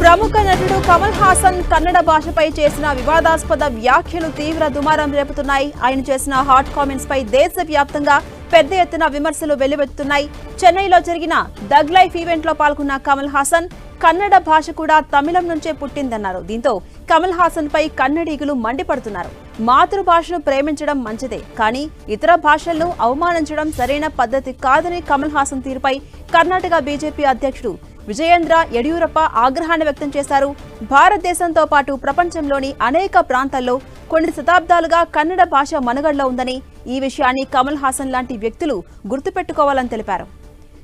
ప్రముఖ నటుడు కమల్ హాసన్ కన్నడ భాషపై చేసిన వివాదాస్పద వ్యాఖ్యలు తీవ్ర దుమారం రేపుతున్నాయి. ఆయన చేసిన హాట్ కామెంట్స్ పై దేశవ్యాప్తంగా పెద్ద ఎత్తున విమర్శలు వెల్లువెత్తుతున్నాయి. చెన్నైలో జరిగిన దగ్ లైఫ్ ఈవెంట్ లో పాల్గొన్న కమల్ హాసన్ కన్నడ భాష కూడా తమిళం నుంచే పుట్టిందన్నారు. దీంతో కమల్ హాసన్ పై కన్నడీగులు మండిపడుతున్నారు. మాతృభాషను ప్రేమించడం మంచిదే, కానీ ఇతర భాషలను అవమానించడం సరైన పద్ధతి కాదని కమల్ హాసన్ తీరుపై కర్ణాటక బీజేపీ అధ్యక్షుడు విజయేంద్ర యడియూరప్ప ఆగ్రహాన్ని వ్యక్తం చేశారు. భారతదేశంతో పాటు ప్రపంచంలోని అనేక ప్రాంతాల్లో కొన్ని శతాబ్దాలుగా కన్నడ భాష మనుగడలో ఉందని, ఈ విషయాన్ని కమల్ హాసన్ లాంటి వ్యక్తులు గుర్తుపెట్టుకోవాలని తెలిపారు.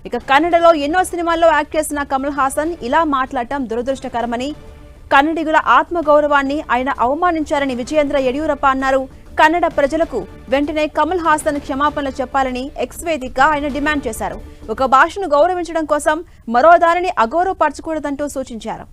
ఇక కన్నడలో ఎన్నో సినిమాల్లో యాక్ట్ చేసిన కమల్ హాసన్ ఇలా మాట్లాడటం దురదృష్టకరమని, కన్నడిగుల ఆత్మగౌరవాన్ని ఆయన అవమానించారని విజయేంద్ర యడియూరప్ప అన్నారు. కన్నడ ప్రజలకు వెంటనే కమల్ హాసన్ క్షమాపణలు చెప్పాలని ఎక్స్ వేదికగా ఆయన డిమాండ్ చేశారు. ఒక భాషను గౌరవించడం కోసం మరో దానిని అగౌరవపరచకూడదంటూ సూచించారు.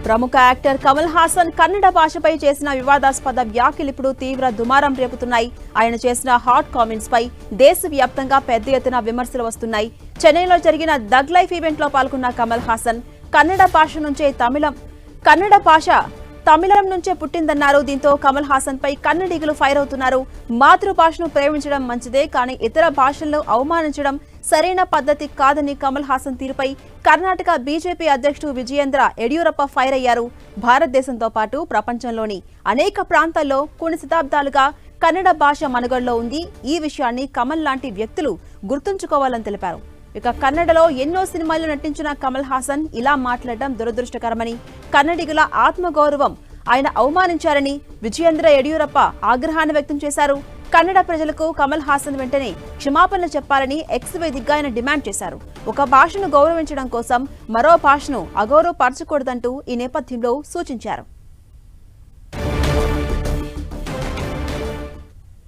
ప్రముఖ యాక్టర్ కమల్ హాసన్ కన్నడ భాషపై చేసిన వివాదాస్పద వ్యాఖ్యలు ఇప్పుడు తీవ్ర దుమారం రేపుతున్నాయి. ఆయన చేసిన హాట్ కామెంట్స్ పై దేశవ్యాప్తంగా పెద్ద ఎత్తున విమర్శలు వస్తున్నాయి. చెన్నైలో జరిగిన దగ్ లైఫ్ ఈవెంట్ లో పాల్గొన్న కమల్ హాసన్ కన్నడ భాష తమిళం నుంచే పుట్టిందన్నారు. దీంతో కమల్ హాసన్ పై కన్నడీగులు ఫైర్ అవుతున్నారు. మాతృభాషను ప్రేమించడం మంచిదే, కానీ ఇతర భాషలను అవమానించడం సరైన పద్ధతి కాదని కమల్ హాసన్ తీరుపై కర్ణాటక బీజేపీ అధ్యక్షుడు విజయేంద్ర యడియూరప్ప ఫైర్ అయ్యారు. భారతదేశంతో పాటు ప్రపంచంలోని అనేక ప్రాంతాల్లో కొన్ని శతాబ్దాలుగా కన్నడ భాష మనుగడలో ఉంది. ఈ విషయాన్ని కమల్ లాంటి వ్యక్తులు గుర్తుంచుకోవాలని తెలిపారు. ఇక కన్నడలో ఎన్నో సినిమాల్లో నటించిన కమల్ హాసన్ ఇలా మాట్లాడడం దురదృష్టకరమని, కన్నడిగుల ఆత్మగౌరవం ఆయన అవమానించారని విజయేంద్ర యడియూరప్ప ఆగ్రహాన్ని వ్యక్తం చేశారు. కన్నడ ప్రజలకు కమల్ హాసన్ వెంటనే క్షమాపణలు చెప్పాలని ఎక్స్ వేదికగా ఆయన డిమాండ్ చేశారు. ఒక భాషను గౌరవించడం కోసం మరో భాషను అగౌరవపరచకూడదంటూ ఈ నేపథ్యంలో సూచించారు.